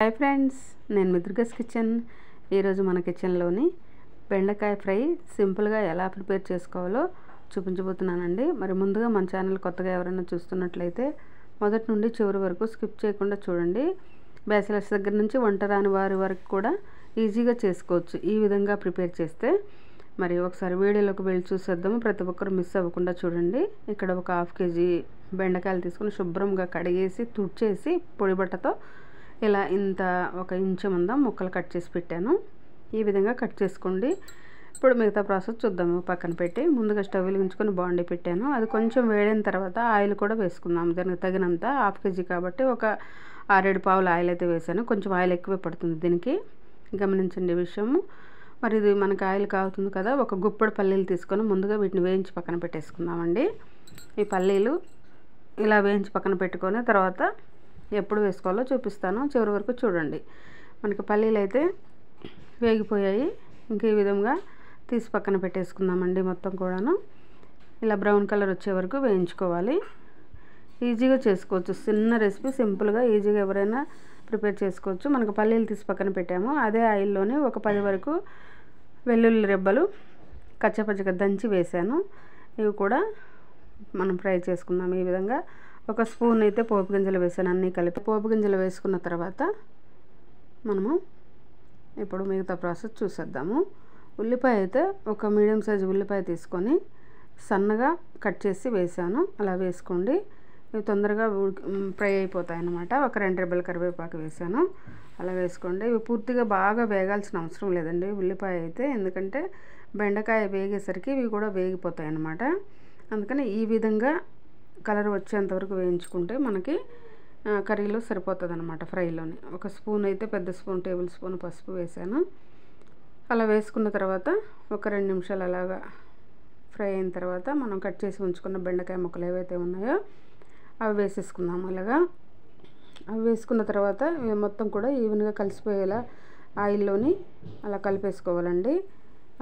Hi friends, నేను మిత్రుగస్ kitchen. ఈరోజు మన కిచెన్లోని బెండకాయ ఫ్రై సింపుల్గా ఎలా ప్రిపేర్ చేసుకోవాలో చూపించబోతున్నానండి. మరి ముందుగా మన ఛానల్ కొత్తగా ఎవరైనా చూస్తున్నట్లయితే మొదటి నుండి చివరి వరకు స్కిప్ చేయకుండా చూడండి. బ్యాచిలర్స్ దగ్గర నుంచి వంట రాని వారి వరకు కూడా ఈజీగా చేసుకోవచ్చు ఈ విధంగా ప్రిపేర్ చేస్తే. మరి ఒకసారి వీడియోలోకి వెళ్ళి చూసేద్దాము. ప్రతి ఒక్కరు మిస్ అవ్వకుండా చూడండి. ఇక్కడ ఒక 1/2 kg బెండకాయలు తీసుకుని శుభ్రంగా కడిగేసి తుడిచేసి పొడి బట్టతో ఇలా ఇంత 1 ఇంచు మందం ముక్కలు కట్ చేసి పెట్టాను. ఈ విధంగా కట్ చేసుకోండి. ఇప్పుడు మిగతా ప్రాసెస్ చూద్దాము. పక్కన పెట్టి ముందుగా స్టవ్ వెలిగించుకొని బాండీ పెట్టాను. అది కొంచెం వేడైన తర్వాత ఆయిల్ కూడా వేసుకుందాం. దానికి తగినంత 1/2 kg కాబట్టి ఒక 6-7 పావుల ఆయిల్ అయితే వేసాను. కొంచెం ఆయిల్ ఎక్కువే పడుతుంది దీనికి, గమనించండి విషయము. మరి ఇది మనకి ఆయిల్ కాగుతుంది కదా, ఒక గుప్పెడు పల్లీలు తీసుకొని ముందుగా వీటిని వేయించి పక్కన పెట్టేసుకుందామండి. ఈ పల్లీలు ఇలా వేయించి పక్కన పెట్టుకొని తర్వాత ఎప్పుడు వేసుకోవాలో చూపిస్తాను, చివరి వరకు చూడండి. మనకి పల్లీలు అయితే వేగిపోయాయి. ఇంకా ఈ విధంగా తీసి పక్కన పెట్టేసుకుందామండి. మొత్తం కూడాను ఇలా బ్రౌన్ కలర్ వచ్చే వరకు వేయించుకోవాలి. ఈజీగా చేసుకోవచ్చు, చిన్న రెసిపీ, సింపుల్గా ఈజీగా ఎవరైనా ప్రిపేర్ చేసుకోవచ్చు. మనకు పల్లీలు తీసి పక్కన పెట్టాము. అదే ఆయిల్లోనే ఒక 10 వరకు వెల్లుల్లి రెబ్బలు కచ్చపచ్చగా దంచి వేసాను. ఇవి కూడా మనం ఫ్రై చేసుకుందాం. ఈ విధంగా 1 స్పూన్ అయితే పోపు గింజలు వేసాను. అన్నీ కలిపి పోపు గింజలు వేసుకున్న తర్వాత మనము ఇప్పుడు మిగతా ప్రాసెస్ చూసేద్దాము. ఉల్లిపాయ అయితే ఒక మీడియం సైజు ఉల్లిపాయ తీసుకొని సన్నగా కట్ చేసి వేసాను. అలా వేసుకోండి, ఇవి తొందరగా ఫ్రై అయిపోతాయి అన్నమాట. ఒక 2 రెబ్బల కరివేపాకు వేసాను. అలా వేసుకోండి. ఇవి పూర్తిగా బాగా వేగాల్సిన అవసరం లేదండి ఉల్లిపాయ అయితే, ఎందుకంటే బెండకాయ వేగేసరికి ఇవి కూడా వేగిపోతాయి అన్నమాట. అందుకని ఈ విధంగా కలర్ వచ్చేంతవరకు వేయించుకుంటే మనకి కర్రీలో సరిపోతుంది అనమాట, ఫ్రైలోని. 1 స్పూన్ అయితే పెద్ద స్పూన్, టేబుల్ స్పూన్ పసుపు వేసాను. అలా వేసుకున్న తర్వాత ఒక 2 నిమిషాలు అలాగా ఫ్రై అయిన తర్వాత మనం కట్ చేసి ఉంచుకున్న బెండకాయ ముక్కలు ఏవైతే ఉన్నాయో అవి వేసేసుకుందాము. ఇలాగా అవి వేసుకున్న తర్వాత మొత్తం కూడా ఈవెన్గా కలిసిపోయేలా ఆయిల్లోని అలా కలిపేసుకోవాలండి.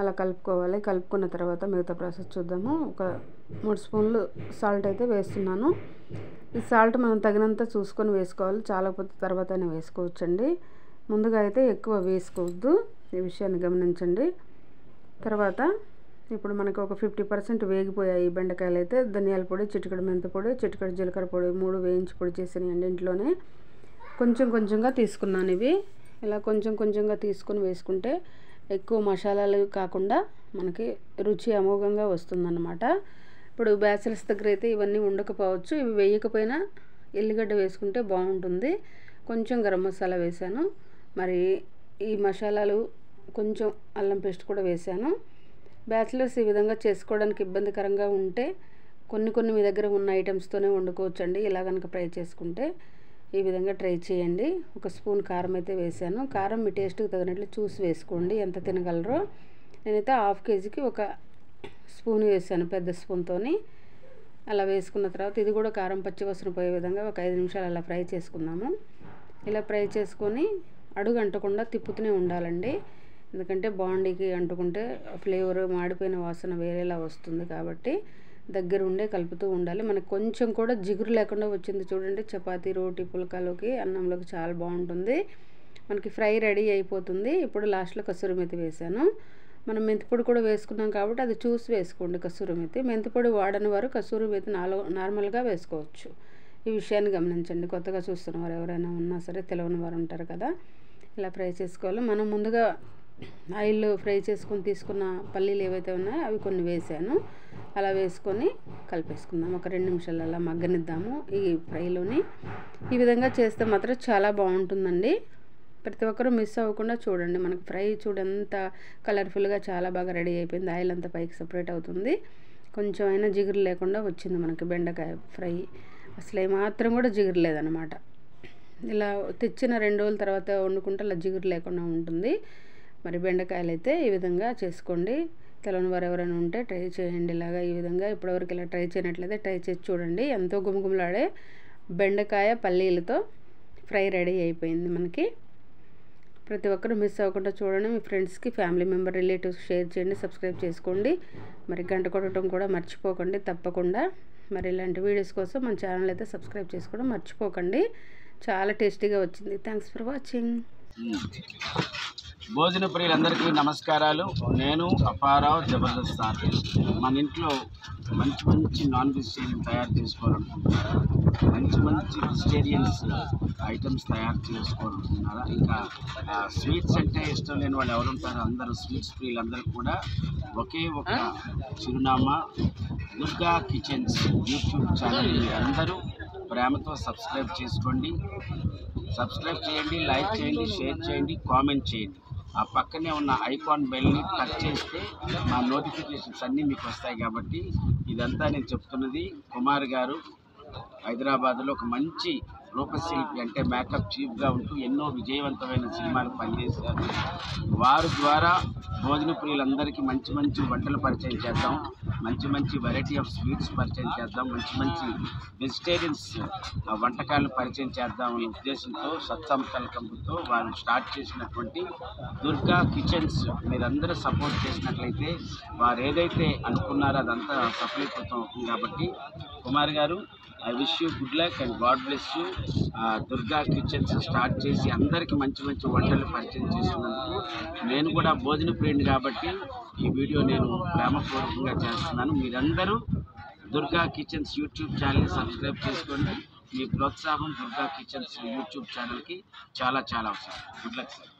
అలా కలుపుకోవాలి. కలుపుకున్న తర్వాత మిగతా ప్రాసెస్ చూద్దాము. ఒక 3 స్పూన్లు సాల్ట్ అయితే వేస్తున్నాను. ఈ సాల్ట్ మనం తగినంత చూసుకొని వేసుకోవాలి, చాలకపోతే తర్వాతనే వేసుకోవచ్చండి. ముందుగా అయితే ఎక్కువ వేసుకోవద్దు, ఈ విషయాన్ని గమనించండి. తర్వాత ఇప్పుడు మనకు ఒక 50% వేగిపోయాయి ఈ బెండకాయలు అయితే. ధనియాల పొడి, చిటికెడు మెంతి పొడి, చిటికెడు జీలకర్ర పొడి 3 వేయించి పొడి చేసినాయండి ఇంట్లోనే. కొంచెం కొంచెంగా తీసుకున్నాను ఇవి. ఇలా కొంచెం కొంచెంగా తీసుకొని వేసుకుంటే ఎక్కువ మసాలాలు కాకుండా మనకి రుచి అమోఘంగా వస్తుందన్నమాట. ఇప్పుడు బ్యాచిలర్స్ దగ్గర అయితే ఇవన్నీ ఉండకపోవచ్చు. ఇవి వేయకపోయినా ఎల్లిగడ్డ వేసుకుంటే బాగుంటుంది. కొంచెం గరం మసాలా వేసాను. మరి ఈ మసాలాలు కొంచెం అల్లం పేస్ట్ కూడా వేసాను. బ్యాచిలర్స్ ఈ విధంగా చేసుకోవడానికి ఇబ్బందికరంగా ఉంటే కొన్ని మీ దగ్గర ఉన్న ఐటమ్స్తోనే వండుకోవచ్చండి. ఇలా కనుక ఫ్రై చేసుకుంటే ఈ విధంగా ట్రై చేయండి. 1 స్పూన్ కారం అయితే వేసాను. కారం మీ టేస్ట్కి తగినట్లు చూసి వేసుకోండి, ఎంత తినగలరో. నేనైతే 1/2 kgకి 1 స్పూన్ వేసాను, పెద్ద స్పూన్తోని. అలా వేసుకున్న తర్వాత ఇది కూడా కారం పచ్చివాసన పోయే విధంగా ఒక 5 నిమిషాలు అలా ఫ్రై చేసుకుందాము. ఇలా ఫ్రై చేసుకొని అడుగు అంటకుండా తిప్పుతూనే ఉండాలండి, ఎందుకంటే బాండీకి అంటుకుంటే ఫ్లేవర్ మాడిపోయిన వాసన వేరేలా వస్తుంది. కాబట్టి దగ్గర ఉండే కలుపుతూ ఉండాలి. మనకు కొంచెం కూడా జిగురు లేకుండా వచ్చింది చూడండి. చపాతీ, రోటీ, పుల్కాలోకి, అన్నంలోకి చాలా బాగుంటుంది. మనకి ఫ్రై రెడీ అయిపోతుంది. ఇప్పుడు లాస్ట్లో కసూరి మెతి వేసాను. మనం మెంతిపొడి కూడా వేసుకున్నాం కాబట్టి అది చూసి వేసుకోండి కసూరి మెతి. మెంతిపొడి వాడని వారు కసూరి మెతి నార్మల్గా వేసుకోవచ్చు. ఈ విషయాన్ని గమనించండి. కొత్తగా చూస్తున్న వారు ఎవరైనా ఉన్నా సరే, తెలియని వారు ఉంటారు కదా. ఇలా ఫ్రై చేసుకోవాలి. మనం ముందుగా ఆయిల్లో ఫ్రై చేసుకొని తీసుకున్న పల్లీలు ఏవైతే ఉన్నాయో అవి కొన్ని వేసాను. అలా వేసుకొని కలిపేసుకుందాం. ఒక 2 నిమిషాలు అలా మగ్గనిద్దాము ఈ ఫ్రైలోని. ఈ విధంగా చేస్తే మాత్రం చాలా బాగుంటుందండి. ప్రతి ఒక్కరూ మిస్ అవ్వకుండా చూడండి. మనకు ఫ్రై చూడంత కలర్ఫుల్గా చాలా బాగా రెడీ అయిపోయింది. ఆయిల్ అంతా పైకి సపరేట్ అవుతుంది. కొంచెం అయినా జిగురు లేకుండా వచ్చింది మనకి బెండకాయ ఫ్రై. అసలు ఏమాత్రం కూడా జిగురు లేదనమాట. ఇలా తెచ్చిన 2 రోజుల తర్వాత వండుకుంటే అలా జిగురు లేకుండా ఉంటుంది. మరి బెండకాయలు అయితే ఈ విధంగా చేసుకోండి. తెలియని వారు ఎవరైనా ఉంటే ట్రై చేయండి. ఇలాగా ఈ విధంగా ఇప్పటివరకు ఇలా ట్రై చేయనట్లయితే ట్రై చేసి చూడండి. ఎంతో గుమగుమలాడే బెండకాయ పల్లీలతో ఫ్రై రెడీ అయిపోయింది మనకి. ప్రతి ఒక్కరు మిస్ అవ్వకుండా చూడండి. మీ ఫ్రెండ్స్కి, ఫ్యామిలీ మెంబర్, రిలేటివ్స్కి షేర్ చేయండి. సబ్స్క్రైబ్ చేసుకోండి. మరి గంట కొట్టడం కూడా మర్చిపోకండి తప్పకుండా. మరి ఇలాంటి వీడియోస్ కోసం మన ఛానల్ అయితే సబ్స్క్రైబ్ చేసుకోవడం మర్చిపోకండి. చాలా టేస్టీగా వచ్చింది. Thanks for watching. భోజన ప్రియులందరికీ నమస్కారాలు. నేను అప్పారావు జబర్దస్త్ ఆర్టిస్ట్. మన ఇంట్లో మంచి మంచి నాన్ వెజిటేరియన్ తయారు చేసుకోవాలనుకుంటున్నారా? మంచి మంచి వెజిటేరియన్స్ ఐటమ్స్ తయారు చేసుకోవాలనుకుంటున్నారా? ఇంకా స్వీట్స్ అంటే ఇష్టం లేని వాళ్ళు ఎవరు ఉంటారో అందరూ స్వీట్స్ ప్రియులందరూ కూడా ఒకే ఒక చిరునామా దుర్గా కిచెన్స్ యూట్యూబ్ ఛానల్ అందరూ ప్రేమతో సబ్స్క్రైబ్ చేసుకోండి. సబ్స్క్రైబ్ చేయండి, లైక్ చేయండి, షేర్ చేయండి, కామెంట్ చేయండి. ఆ పక్కనే ఉన్న ఐకాన్ బెల్ని టచ్ చేస్తే మా నోటిఫికేషన్స్ అన్నీ మీకు వస్తాయి. కాబట్టి ఇదంతా నేను చెప్తున్నది కుమార్ గారు హైదరాబాద్లో ఒక మంచి రూపశిల్పి, అంటే మేకప్ చీఫ్గా ఉంటూ ఎన్నో విజయవంతమైన సినిమాలు పనిచేశారు. వారి ద్వారా భోజన ప్రియులందరికీ మంచి మంచి వంటలు పరిచయం చేద్దాం, మంచి మంచి వెరైటీ ఆఫ్ స్వీట్స్ పరిచయం చేద్దాం, మంచి మంచి వెజిటేరియన్స్ వంటకాలను పరిచయం చేద్దాం అనే ఉద్దేశంతో సత్సంకల్పంతో వారు స్టార్ట్ చేసినటువంటి దుర్గా కిచెన్స్ మీరందరూ సపోర్ట్ చేసినట్లయితే వారు ఏదైతే అనుకున్నారో అదంతా సఫలీకృతం అవుతుంది. కాబట్టి కుమార్ గారు, I wish you good luck and God bless you. Durga kitchens start చేసి అందరికీ మంచి మంచి వంటలు పరిచయం చేస్తున్నందుకు నేను కూడా భోజన ప్రియుడిని కాబట్టి ఈ వీడియో నేను ప్రేమపూర్వకంగా చేస్తున్నాను. మీరందరూ దుర్గా కిచెన్స్ యూట్యూబ్ ఛానల్ని సబ్స్క్రైబ్ చేసుకోండి. మీ ప్రోత్సాహం దుర్గా కిచెన్స్ యూట్యూబ్ ఛానల్కి చాలా చాలా అవసరం. Good luck sir.